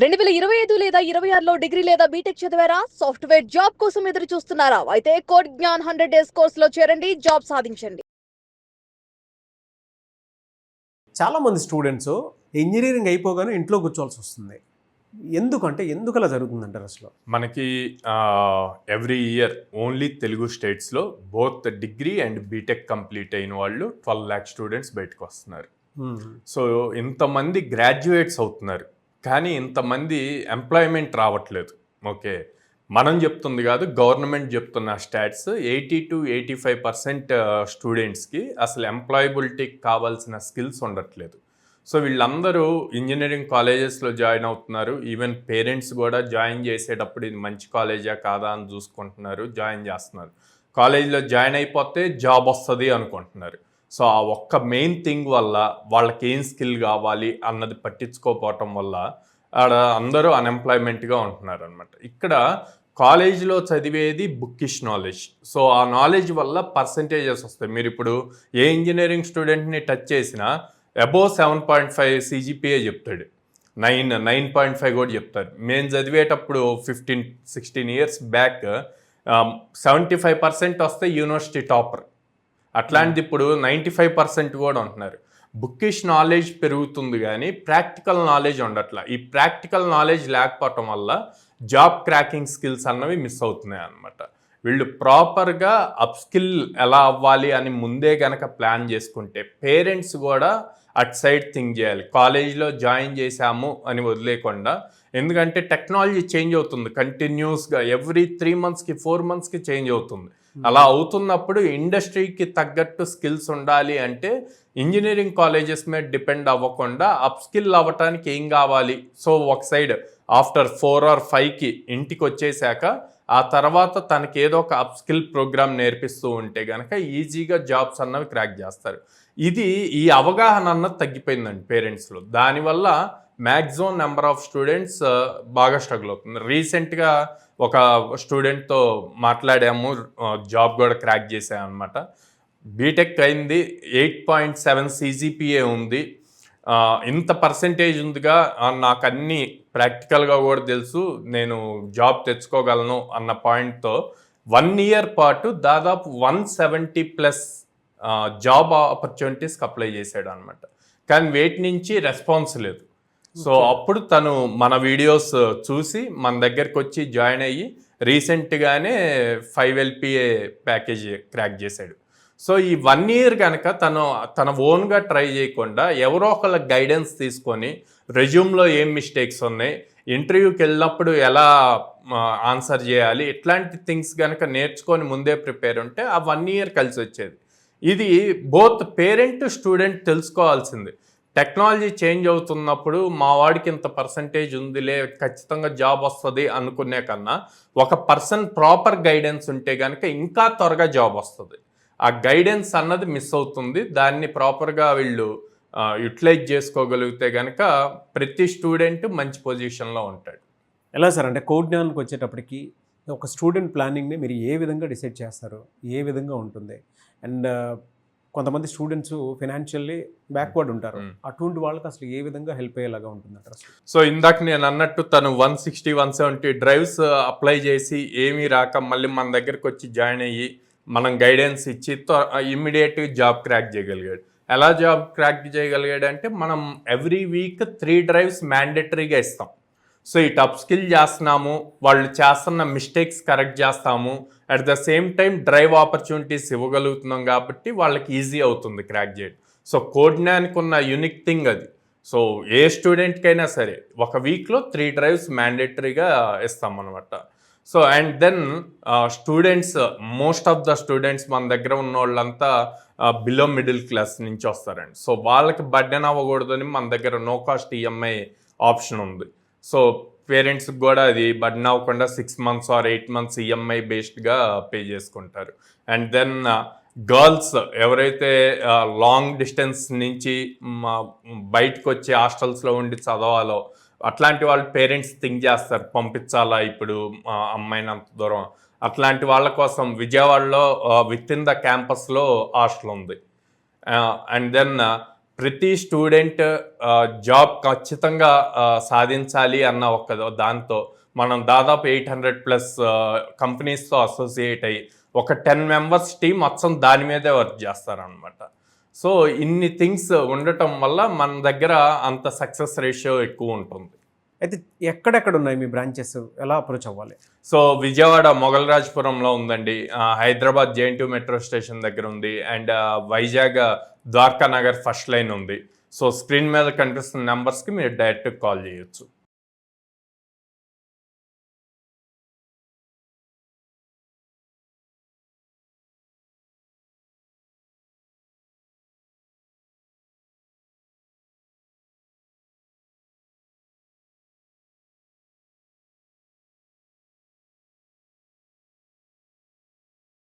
2025 లేదా 26లో డిగ్రీ లేదా బీటెక్ చదివారా? సాఫ్ట్‌వేర్ జాబ్ కోసం ఎదురు చూస్తున్నారా? అయితే కోడ్ జ్ఞాన్ 100 డేస్ కోర్సులో చేరండి, జాబ్ సాధించండి. చాలామంది స్టూడెంట్స్ ఇంజినీరింగ్ అయిపోగానే ఇంట్లో కూర్చోవాల్సి వస్తుంది. ఎందుకలా జరుగుతుందంటారు అసలు? మనకి ఎవ్రీ ఇయర్ ఓన్లీ తెలుగు స్టేట్స్లో both degree and BTech complete అయిన వాళ్ళు 12 lakh స్టూడెంట్స్ బయటకు వస్తున్నారు. సో ఇంతమంది గ్రాడ్యుయేట్స్ అవుతున్నారు, కానీ ఇంతమంది ఎంప్లాయ్మెంట్ రావట్లేదు. ఓకే, మనం చెప్తుంది కాదు, గవర్నమెంట్ చెప్తున్న స్టాట్స్ 80 to 85% స్టూడెంట్స్కి అసలు ఎంప్లాయబిలిటీకి కావాల్సిన స్కిల్స్ ఉండట్లేదు. సో వీళ్ళందరూ ఇంజనీరింగ్ కాలేజెస్లో జాయిన్ అవుతున్నారు. ఈవెన్ పేరెంట్స్ కూడా జాయిన్ చేసేటప్పుడు ఇది మంచి కాలేజా కాదా అని చూసుకుంటున్నారు, జాయిన్ చేస్తున్నారు. కాలేజీలో జాయిన్ అయిపోతే జాబ్ వస్తుంది అనుకుంటున్నారు. సో ఆ ఒక్క మెయిన్ థింగ్ వల్ల వాళ్ళకి ఏం స్కిల్ కావాలి అన్నది పట్టించుకోకపోవటం వల్ల ఆడ అందరూ అన్ఎంప్లాయ్మెంట్గా ఉంటున్నారు అనమాట. ఇక్కడ కాలేజీలో చదివేది బుక్కిష్ నాలెడ్జ్. సో ఆ నాలెడ్జ్ వల్ల పర్సంటేజెస్ వస్తాయి. మీరు ఇప్పుడు ఏ ఇంజనీరింగ్ స్టూడెంట్ని టచ్ చేసినా అబోవ్ 7.5 CGPA చెప్తాడు, 9.5 కూడా చెప్తారు. మేము చదివేటప్పుడు 15-16 years బ్యాక్ 75% వస్తే యూనివర్సిటీ టాపర్. అట్లాంటిది ఇప్పుడు 95% కూడా ఉంటున్నారు. బుక్కిష్ నాలెడ్జ్ పెరుగుతుంది కానీ ప్రాక్టికల్ నాలెడ్జ్ ఉండట్లా. ఈ ప్రాక్టికల్ నాలెడ్జ్ లేకపోవటం వల్ల జాబ్ క్రాకింగ్ స్కిల్స్ అన్నవి మిస్ అవుతున్నాయి అన్నమాట. వీళ్ళు ప్రాపర్గా అప్ స్కిల్ ఎలా అవ్వాలి అని ముందే గనక ప్లాన్ చేసుకుంటే పేరెంట్స్ కూడా అట్ సైడ్ థింక్ చేయాలి. కాలేజీలో జాయిన్ చేశాము అని వదిలేకుండా, ఎందుకంటే టెక్నాలజీ చేంజ్ అవుతుంది కంటిన్యూస్గా. ఎవ్రీ 3 monthsకి 4 monthsకి చేంజ్ అవుతుంది. అలా అవుతున్నప్పుడు ఇండస్ట్రీకి తగ్గట్టు స్కిల్స్ ఉండాలి అంటే ఇంజనీరింగ్ కాలేజెస్ మీద డిపెండ్ అవ్వకుండా అప్ స్కిల్ అవ్వటానికి ఏం కావాలి. సో ఒక సైడ్ ఆఫ్టర్ 4 or 5కి ఇంటికి వచ్చేసాక ఆ తర్వాత తనకి ఏదో ఒక అప్ స్కిల్ ప్రోగ్రామ్ నేర్పిస్తూ ఉంటే కనుక ఈజీగా జాబ్స్ అన్నవి క్రాక్ చేస్తారు. ఈ అవగాహన అన్నది తగ్గిపోయిందండి పేరెంట్స్లో. దానివల్ల మ్యాక్సిమం నెంబర్ ఆఫ్ స్టూడెంట్స్ బాగా స్ట్రగుల్ అవుతుంది. రీసెంట్గా ఒక స్టూడెంట్తో మాట్లాడాము, జాబ్ కూడా క్రాక్ చేశాను అనమాట. బీటెక్ అయింది, 8.7 CGPA ఉంది, ఇంత పర్సెంటేజ్ ఉందిగా, నాకు అన్నీ ప్రాక్టికల్గా కూడా తెలుసు, నేను జాబ్ తెచ్చుకోగలను అన్న పాయింట్తో 1 year పాటు దాదాపు 170+ జాబ్ ఆపర్చునిటీస్కి అప్లై చేశాడు అనమాట. కానీ వేటి నుంచి రెస్పాన్స్ లేదు. సో అప్పుడు తను మన వీడియోస్ చూసి మన దగ్గరికి వచ్చి జాయిన్ అయ్యి రీసెంట్గానే 5 LPA ప్యాకేజ్ క్రాక్ చేశాడు. సో ఈ 1 year కనుక తన ఓన్గా ట్రై చేయకుండా ఎవరో ఒకళ్ళ గైడెన్స్ తీసుకొని రెజ్యూమ్లో ఏం మిస్టేక్స్ ఉన్నాయి, ఇంటర్వ్యూకి వెళ్ళినప్పుడు ఎలా ఆన్సర్ చేయాలి, ఇట్లాంటి థింగ్స్ కనుక నేర్చుకొని ముందే ప్రిపేర్ ఉంటే ఆ 1 year కలిసి వచ్చేది. ఇది బోత్ పేరెంట్ స్టూడెంట్ తెలుసుకోవాల్సింది. టెక్నాలజీ చేంజ్ అవుతున్నప్పుడు మా వాడికి ఇంత పర్సంటేజ్ ఉందిలే ఖచ్చితంగా జాబ్ వస్తుంది అనుకునే కన్నా ఒక పర్సన్ ప్రాపర్ గైడెన్స్ ఉంటే కనుక ఇంకా త్వరగా జాబ్ వస్తుంది. ఆ గైడెన్స్ అన్నది మిస్ అవుతుంది. దాన్ని ప్రాపర్గా వీళ్ళు యూటిలైజ్ చేసుకోగలిగితే కనుక ప్రతి స్టూడెంట్ మంచి పొజిషన్లో ఉంటాడు. ఎలా సార్, అంటే కోడ్ జ్ఞానానికి వచ్చేటప్పటికి ఒక స్టూడెంట్ ప్లానింగ్ని మీరు ఏ విధంగా డిసైడ్ చేస్తారు, ఏ విధంగా ఉంటుంది? అండ్ కొంతమంది స్టూడెంట్స్ ఫైనాన్షియల్లీ బ్యాక్వర్డ్ ఉంటారు, అటువంటి వాళ్ళకి అసలు ఏ విధంగా హెల్ప్ అయ్యేలాగా ఉంటుందంటారు? సో ఇందాక నేను అన్నట్టు తను 160-170 డ్రైవ్స్ అప్లై చేసి ఏమీ రాక మళ్ళీ మన దగ్గరకు వచ్చి జాయిన్ అయ్యి మనం గైడెన్స్ ఇచ్చి ఇమ్మీడియట్గా జాబ్ క్రాక్ చేయగలిగాడు. ఎలా జాబ్ క్రాక్ చేయగలిగాడు అంటే మనం ఎవ్రీ వీక్ 3 drives మ్యాండేటరీగా ఇస్తాం. సో ఇటు అప్ స్కిల్ చేస్తున్నాము, వాళ్ళు చేస్తున్న మిస్టేక్స్ కరెక్ట్ చేస్తాము, at the same time drive opportunities ఇవ్వగలుగుతున్నాం కాబట్టి వాళ్ళకి ఈజీ అవుతుంది క్రాక్ చేయడం. సో కోడ్ జ్ఞాన్కి ఉన్న యూనిక్ థింగ్ అది. సో ఏ స్టూడెంట్కైనా సరే ఒక వీక్లో 3 drives మ్యాండేటరీగా ఇస్తాం అనమాట. So and then students, most of the students మన దగ్గర ఉన్న వాళ్ళంతా బిలో మిడిల్ క్లాస్ నుంచి వస్తారండి. సో వాళ్ళకి బర్డెన్ అవ్వకూడదని మన దగ్గర నో కాస్ట్ EMI ఆప్షన్ ఉంది. సో పేరెంట్స్కి కూడా అది బర్డెన్ అవ్వకుండా 6 months or 8 months EMI బేస్డ్గా pay చేసుకుంటారు. అండ్ దెన్ గర్ల్స్ ఎవరైతే లాంగ్ డిస్టెన్స్ నుంచి బయటకు వచ్చి హాస్టల్స్లో ఉండి చదవాలో అట్లాంటి వాళ్ళు పేరెంట్స్ థింక్ చేస్తారు, పంపించాలా ఇప్పుడు అమ్మాయిని అంత దూరం. అట్లాంటి వాళ్ళ కోసం విజయవాడలో విత్ ఇన్ ద క్యాంపస్లో హాస్టల్ ఉంది. అండ్ దెన్ ప్రతి స్టూడెంట్ జాబ్ ఖచ్చితంగా సాధించాలి అన్న ఒక దాంతో మనం దాదాపు 800+ కంపెనీస్తో అసోసియేట్ అయ్యి ఒక 10 మెంబర్స్ టీం మొత్తం దాని మీదే వర్క్ చేస్తారనమాట. సో ఇన్ని థింగ్స్ ఉండటం వల్ల మన దగ్గర అంత సక్సెస్ రేషియో ఎక్కువ ఉంటుంది. అయితే ఎక్కడెక్కడ ఉన్నాయి మీ బ్రాంచెస్, ఎలా అప్రోచ్ అవ్వాలి? సో విజయవాడ మొగల్రాజ్పురంలో ఉందండి, హైదరాబాద్ JNTU మెట్రో స్టేషన్ దగ్గర ఉంది, and Vizag Dwaraka Nagar first line ఉంది. సో స్క్రీన్ మీద కనిపిస్తున్న నెంబర్స్కి మీరు డైరెక్ట్ కాల్ చేయొచ్చు.